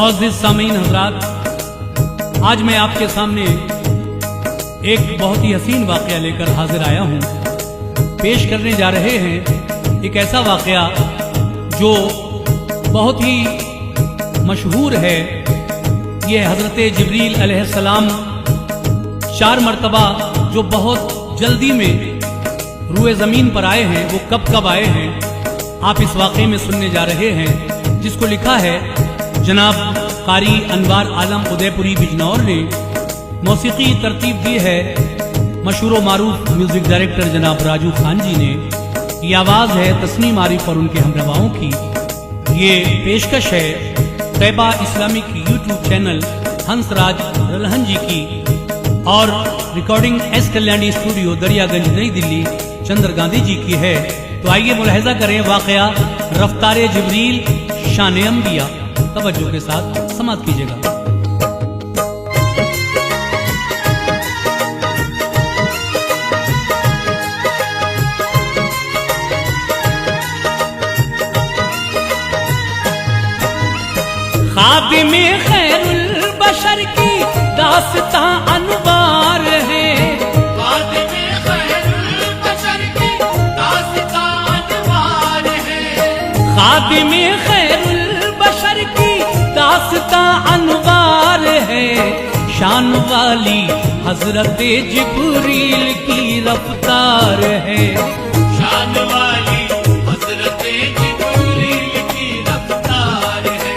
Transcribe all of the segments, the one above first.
मुअज़्ज़िज़ सामीन हज़रात, आज मैं आपके सामने एक बहुत ही हसीन वाक़या लेकर हाजिर आया हूँ। पेश करने जा रहे हैं एक ऐसा वाक़या जो बहुत ही मशहूर है। ये हज़रत जिब्रील अलैहिस्सलाम 4 मरतबा जो बहुत जल्दी में रूए ज़मीन पर आए हैं, वो कब कब आए हैं आप इस वाक़े में सुनने जा रहे हैं, जिसको लिखा है जनाब कारी अनवार आलम उदयपुरी बिजनौर ने। मौसीकी तरतीब दी है मशहूर मारूफ म्यूजिक डायरेक्टर जनाब राजू खान जी ने। ये आवाज़ है तस्नीम आरिफ और उनके हमरवाओं की। ये पेशकश है Tayyaba Islamic YouTube channel Hansraj Ralhan ji की, और recording S Kalyani studio Daryaganj Nai Delhi चंद्र गांधी जी की है। तो आइए मुलाहिजा करें वाक़या रफ्तारे जिब्रील शान अंबिया। तवज्जो के साथ समाअत कीजिएगा। खादिमे खैरुल बशर की दास्तां अनवार है। खादिमे खैरुल बशर की दास्तां अनवार है। खादिमे खैरुल बशर की दास्तां अनवार है। शान वाली हजरत जिब्रील की रफ्तार है। शान वाली हजरत जिब्रील की रफ्तार है।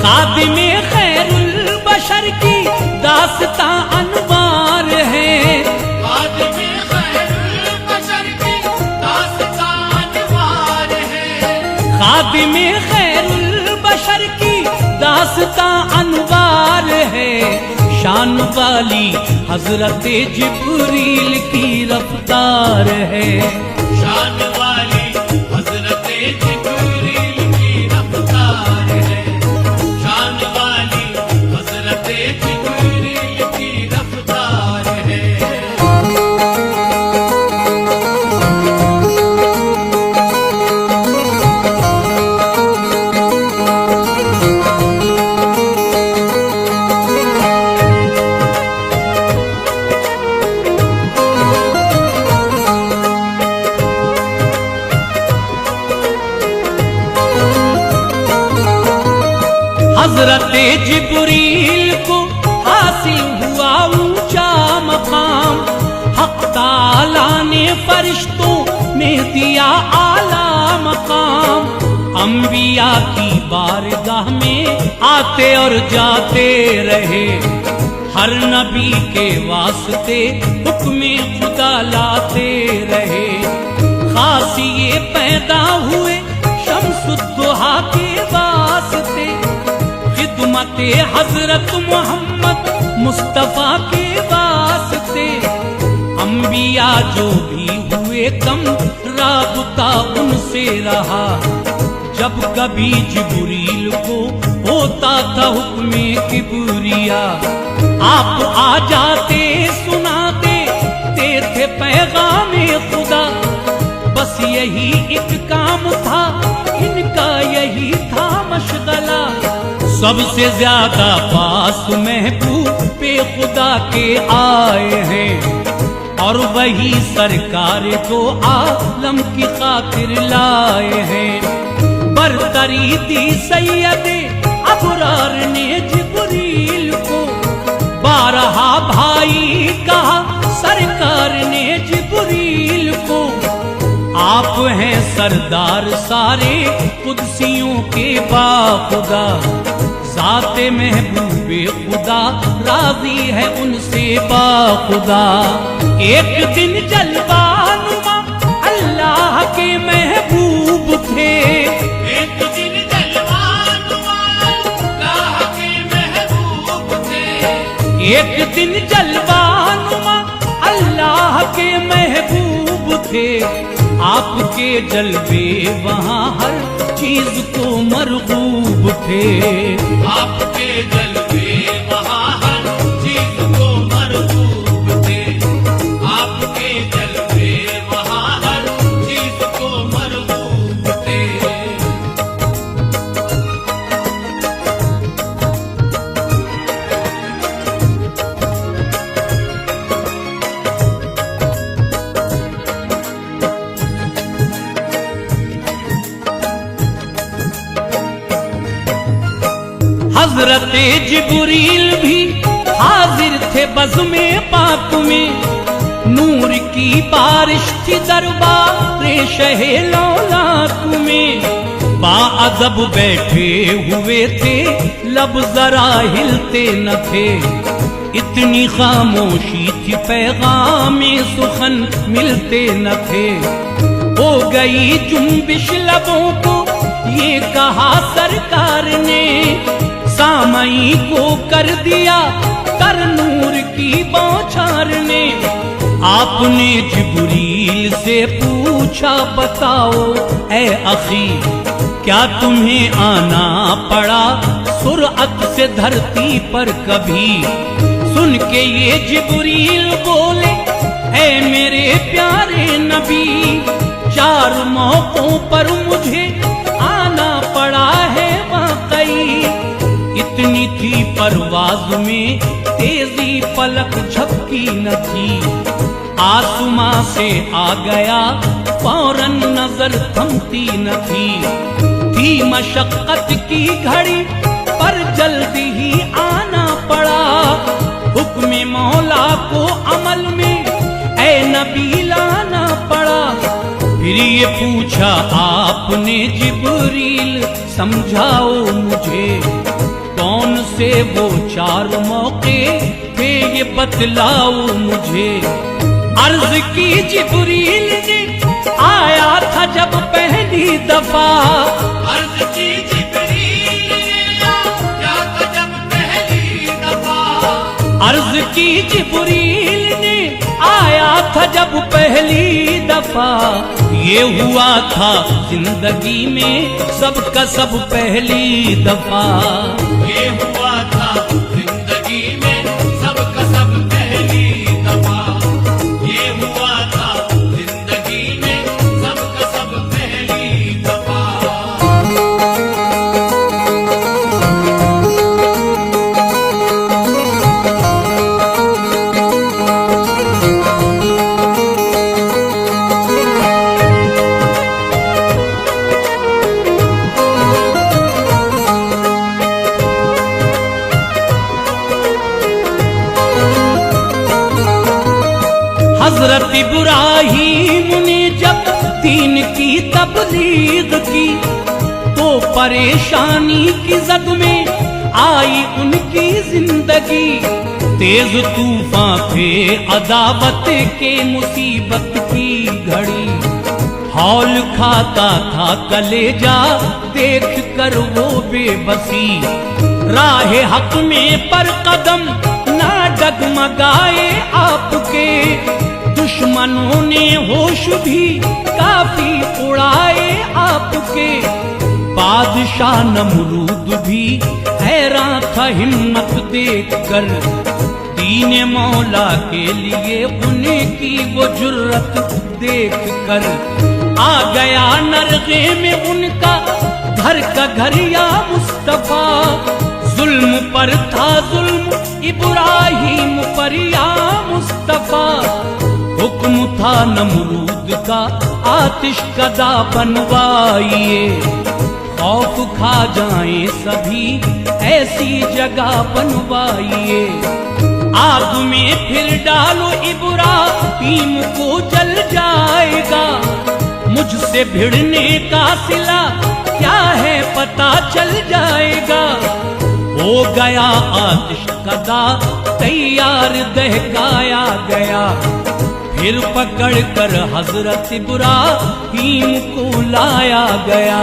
खादिमे खैरुल बशर की दास्तां अनवार है। खादिमे खैरुल बशर की दास्तां अनवार है। खादिमे खैरुल बशर की दास्तां अनवार है। शान वाली हजरत जिब्रील की रफ्तार है। शान वाली हजरत जिब्रील की रफ्तार है। शान वाली हजरत जिब्रील की रफ्तार है। हजरत जिब्रील को हासिल हुआ ऊंचा मकाम। हक ताला ने फरिश्तों में दिया आला मकाम। अंबिया की बारगाह में आते और जाते रहे। हर नबी के वास्ते हुक्मे खुदा लाते रहे। खास ये पैदा हुए शम्सुद्दुहा के वास्ते। खिदमते हजरत मोहम्मद मुस्तफा के वास्ते। अंबिया जो भी हुए कम राबता उनसे रहा। जब कभी जिब्रील को होता था हुक्मे किबरिया, आप आ जाते सुनाते थे पैगामे खुदा। बस यही एक काम था इनका, यही था मशगला। सबसे ज्यादा पास महबूब पे खुदा के आए हैं, और वही सरकार को आलम की खातिर लाए हैं। बरतरी दी सैयदे अबरार ने जिब्रील को। बारहा भाई कहा सरकार ने जिब्रील को। आप हैं सरदार सारे कुदसियों के बाखुदा। ज़ाते महबूबे खुदा राजी है उनसे बाखुदा। एक दिन जलवानुमा अल्लाह के महबूब थे। एक दिन जलवानुमा अल्लाह के महबूब थे। एक दिन जलवानुमा अल्लाह के महबूब थे। आपके जलवे वहाँ हर चीज को मरगूब थे। आपके जलवे वहाँ हर चीज को मरगूब थे। आपके जलवे वहाँ हर चीज को मरगूब थे। हजरत जिब्रील भी हाजिर थे बज़्म पाक में। नूर की बारिश थी दरबार शहे लौलाक में। बाअदब बैठे हुए थे, लब जरा हिलते न थे। इतनी खामोशी थी, पैगामे सुखन मिलते न थे। हो गई जुम्बिश लबों को, ये कहा सरकार ने। सामई को कर दिया कर नूर की बौछार ने। आपने जिब्रील से पूछा, बताओ ऐ अखी, क्या तुम्हें आना पड़ा सुरअत से धरती पर कभी? सुन के ये जिब्रील बोले, ऐ मेरे प्यारे नबी, 4 मौकों पर मुझे आना पड़ा है वाकई। इतनी थी परवाज में तेजी, पलक झपकी न थी। आसमां से आ गया फौरन, नजर थमती न थी मशक्कत की घड़ी, पर जल्दी ही आना पड़ा। हुक्म मौला को अमल में ऐ नबी लाना पड़ा। फिर ये पूछा आपने जिब्रील, समझाओ मुझे, कौन से वो 4 मौके थे, ये बतलाओ मुझे। अर्ज की जिब्रील ने, आया था जब पहली दफा। अर्ज की जिब्रील ने, आया था जब पहली दफा। अर्ज की जिब्रील ने, आया था जब पहली दफा। ये हुआ था जिंदगी में सबका सब पहली दफा। ये हुआ था जिंदगी में सबका सब पहली दफा। ये हुआ था जिंदगी में सबका सब पहली दफा। हजरत इब्राहीम ने जब दीन की तबलीग की, तो परेशानी की जद में आई उनकी जिंदगी। तेज तूफान थे अदावत के, मुसीबत की घड़ी। हौल खाता था कलेजा, देख कर वो बेबसी। राह हक में पर कदम ना डगमगाए आपके। दुश्मनों ने होश भी काफी उड़ाए आपके। बादशाह नमरूद भी हैरान था हिम्मत देखकर। दीन मौला के लिए उनकी वो जुर्रत देखकर। आ गया नरगे में उनका घर का घर या मुस्तफा। जुल्म पर था जुल्म इब्राहीम पर या मुस्तफा। हुक्म था नमरूद का आतिश कदा बनवाइए। खौफ खा जाएं सभी ऐसी जगह बनवाइए। आग में फिर डालो इब्राहीम को जल जाएगा। मुझसे भिड़ने का सिला क्या है पता चल जाएगा। हो गया आतिश कदा तैयार, दहकाया गया। फिर पकड़ कर हजरत इब्राहीम को लाया गया।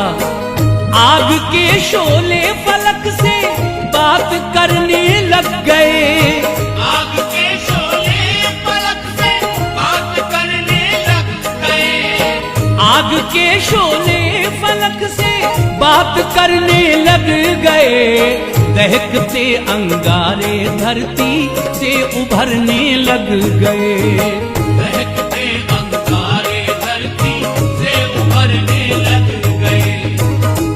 आग के शोले फलक से बात करने लग गए। आग के शोले फलक से बात करने लग गए। आग के शोले फलक से बात करने लग गए। दहकते अंगारे धरती से उभरने लग गए। दहकते अंगारे धरती से उभरने लग गए।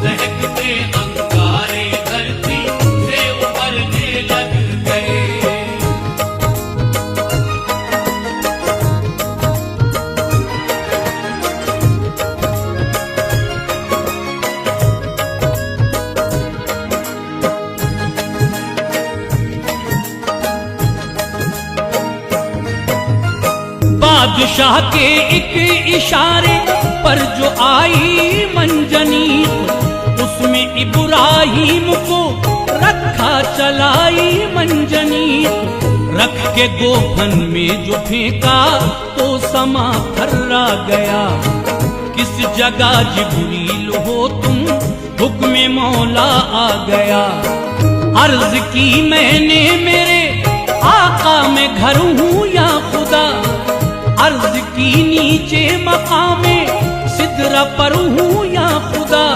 दहकते अंगारे धरती से उभरने लग गए। बादशाह के एक इशारे पर जो आई मंजनी, उसमें इब्राहिम को रखा चलाई मंजनी। रख के गोफन में जो फेंका तो समा थर्रा गया। किस जगह जिब्रील हो तुम, हुक्म मौला आ गया। अर्ज की मैंने मेरे आका मैं घर हूँ या खुदा, अर्ज की नीचे मकामे सिदरा पर हूँ या खुदा।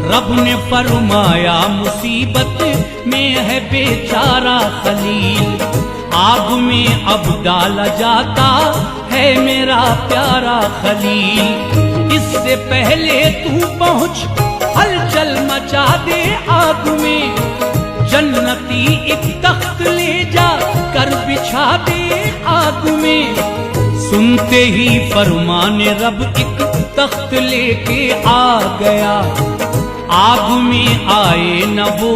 रब ने फरमाया मुसीबत में है बेचारा खलील, आग में अब डाला जाता है मेरा प्यारा खलील। इससे पहले तू पहुँच हलचल मचा दे आग में, जन्नती एक तख्त ले जा कर बिछा दे आग में। सुनते ही फरमाने रब एक तख्त लेके आ गया। आग में आए न वो,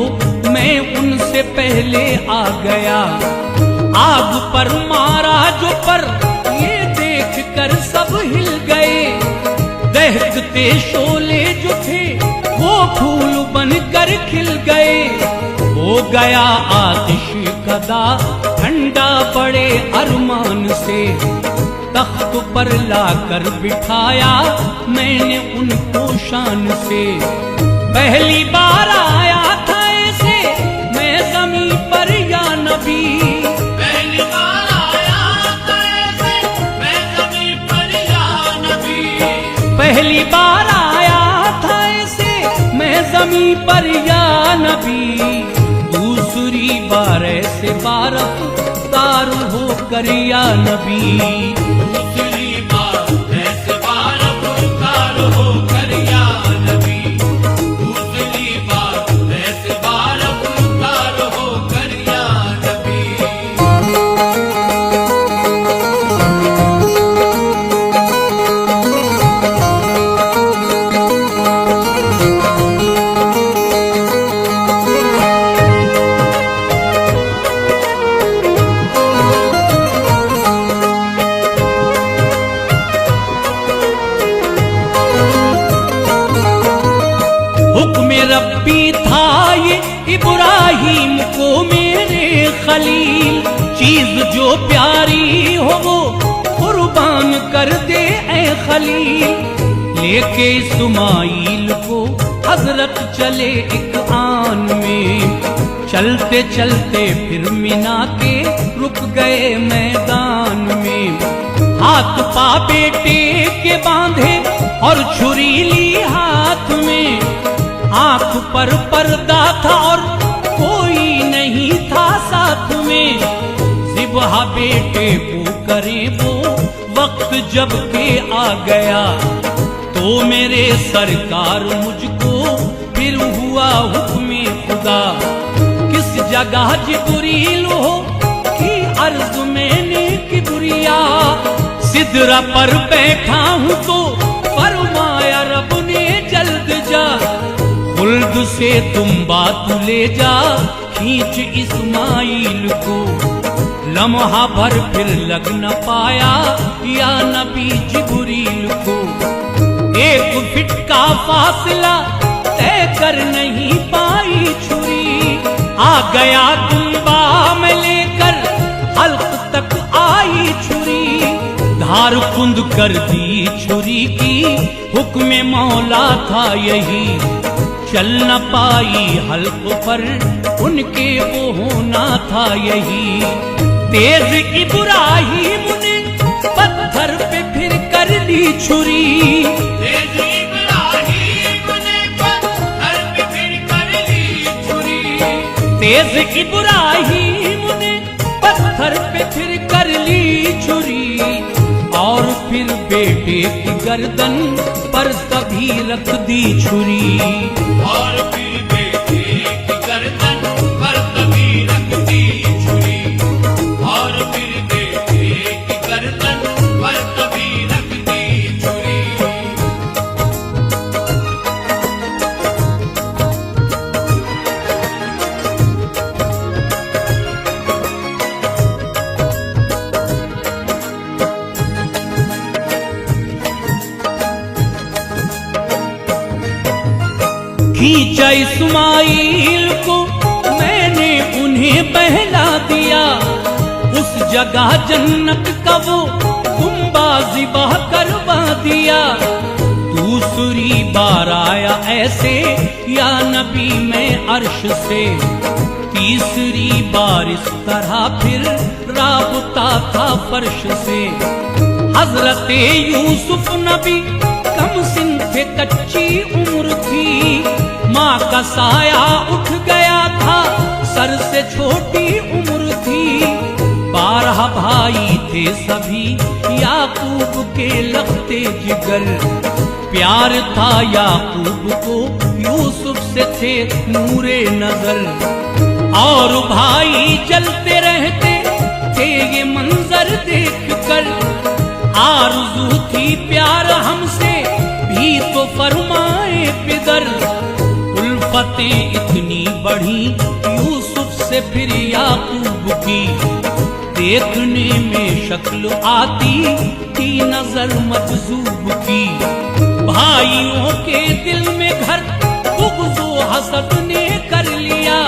मैं उनसे पहले आ गया। आग पर मारा जो पर, ये देख कर सब हिल गए। दहकते शोले जो थे वो फूल बनकर खिल गए। हो गया आतिश कदा ठंडा बड़े अरमान से, तख्त पर लाकर बिठाया मैंने उनको शान से। पहली बार आया था ऐसे मैं ज़मीं पर या नबी, पहली बार आया था ऐसे मैं ज़मीं पर या नबी। पहली बार आया था ऐसे मैं ज़मीं पर या नबी। दूसरी बार ऐसे बारफ्तार होकर या नबी। दूसरी बार ऐसे बारफ्तार होकर या नबी। दूसरी बार ऐसे बारफ्तार होकर या नबी। रब्बी था ये इब्राहिम को मेरे खलील, चीज जो प्यारी हो वो कुर्बान कर दे ए खलील। लेके इस्माइल को हजरत चले एक आन में, चलते चलते फिर मिना के रुक गए मैदान में। हाथ पा बेटे के बांधे और छुरी ली हाथ में। आंख पर पर्दा था और कोई नहीं था साथ में। ज़िबहा बेटे को करे वो वक्त जब के आ गया, तो मेरे सरकार मुझको फिर हुआ हुक्म खुदा। किस जगह जिब्रील हो कि अर्ज मैंने किबरिया, सिदरा पर बैठा हूँ तो फरमाया रब ने जल्द जा। खुल्द से तुम बात ले जा खींच इस्माइल को। लम्हा भर फिर लग न पाया या नबी जिब्रील को। एक फिट का फासला तय कर नहीं पाई छुरी। आ गया दुम्बा में लेकर हल्क तक आई छुरी। धार कुंद कर दी छुरी की हुक्म मौला था यही। चल न पाई हल्क पर उनके वो होना था यही। तेज इब्राहिम ने पत्थर पे फिर कर दी छुरी। तेज इब्राहिम ने पत्थर पे फिर कर दी छुरी। तेज इब्राहिम ने पत्थर पे फिर कर ली छुरी। और फिर बेटे की गर्दन पर तभी रख दी छुरी। और फिर बेटे की गर्दन पर तभी रख दी छुरी। और फिर बेटे की गर्दन पर तभी रख दी छुरी। खींचा इस्माइल को मैंने उन्हें बहला दिया, उस जगह जन्नत का वो कुंबा ज़िबा करवा दिया। दूसरी बार आया ऐसे या नबी मैं अर्श से, तीसरी बार इस तरह फिर राबता था फर्श से। हजरते यूसुफ नबी कम सिन थे, कच्ची उम्र थी, माँ का साया उठ गया था, सर से छोटी उम्र थी। 12 भाई थे सभी याकूब के लखते जिगर, प्यार था याकूब को यूसुफ से थे नूरे नजर। और भाई जलते रहते थे ये मंजर देखकर, आरज़ू थी प्यार हमसे भी तो फरमाए पिदर। उल्फतें इतनी बढ़ी यूसुफ से फिर याकूब की, देखने में शक्ल आती थी नजर मजजूब की। भाइयों के दिल में घर बुग़्ज़ो हसद ने कर लिया,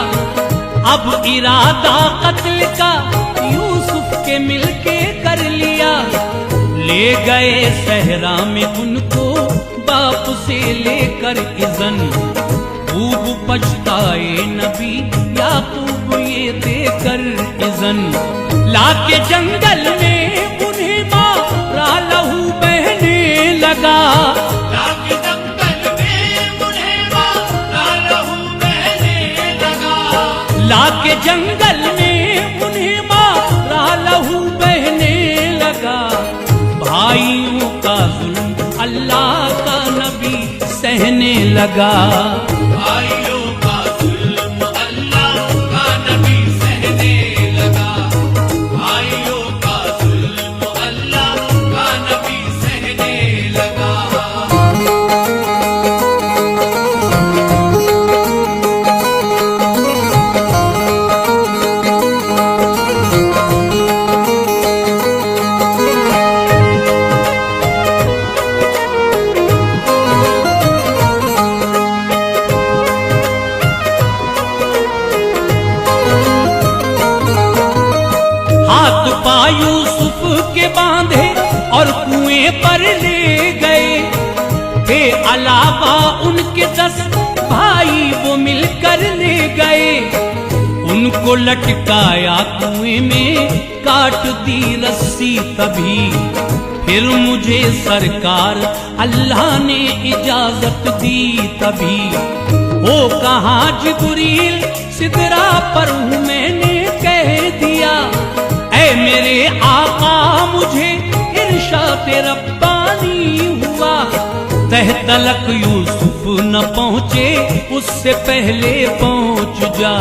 अब इरादा कत्ल का यूसुफ के मिलके कर लिया। ले गए सहरा में उनको बाप से लेकर इज़न, खूब पछताए नबी याकूब ये देकर इज़न। लाके जंगल में उन्हें मारा लहू बहने लगा, लाके जंगल में उन्हें मारा लहू बहने लगा, लाके जंगल में उन्हें मारा लहू बहने लगा। भाइयों का जुल्म अल्लाह का नबी सहने लगा, भाइयों का जुल्म अल्लाह का नबी सहने लगा, भाइयों का जुल्म अल्लाह का नबी सहने लगा। यूसुफ के बांधे और कुएं पर ले गए थे, अलावा उनके 10 भाई वो मिलकर ले गए। उनको लटकाया कुएं में, काट दी रस्सी तभी, फिर मुझे सरकार अल्लाह ने इजाजत दी तभी। ओ कहाँ जिब्रील सिदरा पर हूँ मैंने कह दिया, ऐ मेरे आका मुझे इरशाद रब्बानी हुआ। तह तलक यूसुफ न पहुँचे उससे पहले पहुँच जा,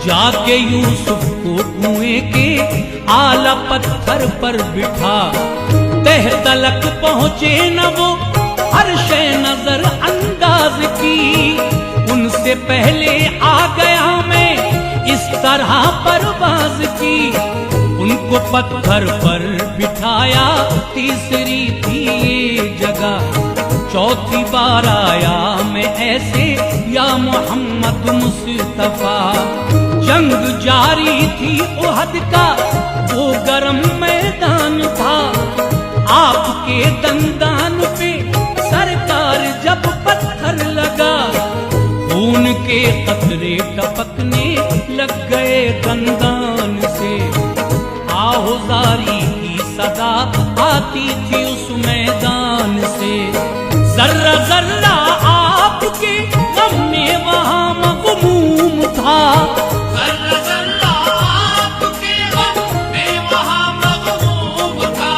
जाके यूसुफ को कुएं के आला पत्थर पर बिठा। तह तलक पहुँचे न वो अर्शे नजर अंदाज की, उनसे पहले आ गया मैं इस तरह परवाज की। उनको पत्थर पर बिठाया, तीसरी थी ये जगह, चौथी बार आया मैं ऐसे या मोहम्मद मुस्तफा। जंग जारी थी ओहद का वो गरम मैदान था, आपके दंदान पे सरकार जब पत्थर लगा, खून के कतरे टपकने लग गए दंदान से। आहुजारी की सदा आती थी उस मैदान से, जर्रा जर्रा आपके गम में वहाँ मग़मूम था, जर्रा जर्रा आपके गम में वहाँ मग़मूम था,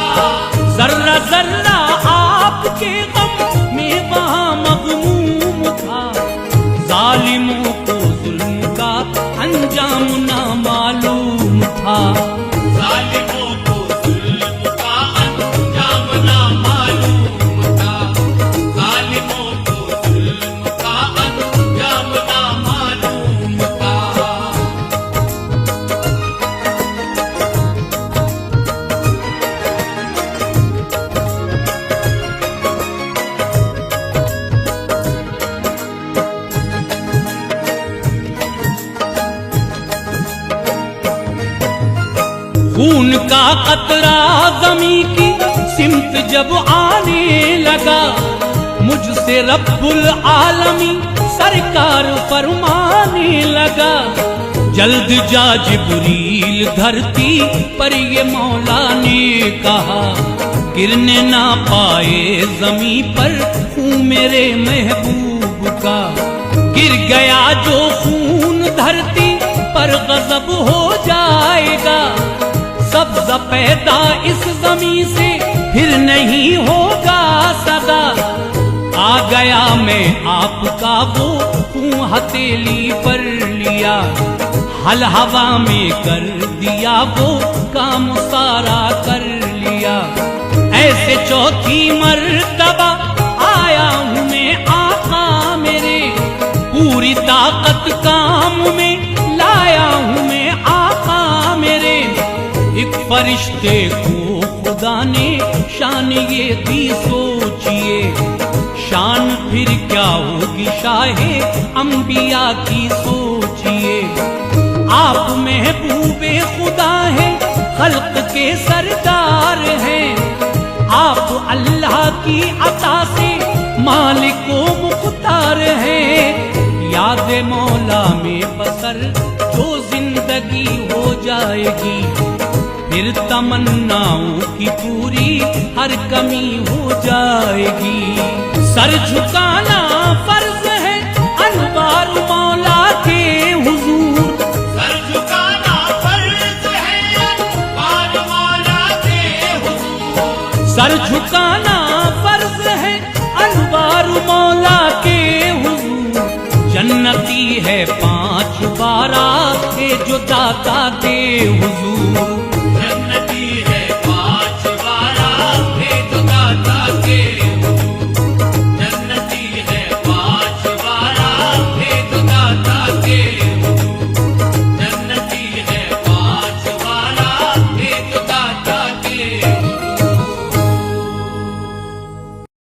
जर्रा जर्रा आपके गम में वहाँ मग़मूम था। जालिमों को जुल्म का अंजाम ना मालूम था, जालिमों को जुल्म का अंजाम खून का कतरा ज़मीं की सिमत जब आने लगा, मुझसे रब्बुल आलमी सरकार फरमाने लगा, जल्द जा जिब्रील धरती पर ये मौला ने कहा, गिरने ना पाए जमी पर खून मेरे महबूब का। गिर गया जो खून धरती पर गजब हो जाएगा, सब्ज़ पैदा इस जमी से फिर नहीं होगा सदा। आ गया मैं आपका वो खून हथेली पर लिया, हल हवा में कर दिया वो काम सारा कर लिया। ऐसे चौथी मर्तबा आया हूँ मैं आका मेरे, पूरी ताकत काम में लाया हूँ मैं आका मेरे। एक फरिश्ते को खुदा ने शान ये दी सोचिए, शान फिर क्या होगी शाहे अंबिया की सोचिए। आप महबूबे खुदा हैं, खल्क के सरदार हैं, आप अल्लाह की अता से मालिक व मुख्तार हैं। याद मौला में बसर जो जिंदगी हो जाएगी, फिर तमन्नाओं की पूरी हर कमी हो जाएगी। सर झुकाना फर्ज है अनवार मौला के हुजूर, सर झुकाना फर्ज है अनवार मौला के हुजूर, सर झुकाना फर्ज है अनवार मौला के हुजूर। जन्नती है 5 बारा के जो दाता दे हुजूर।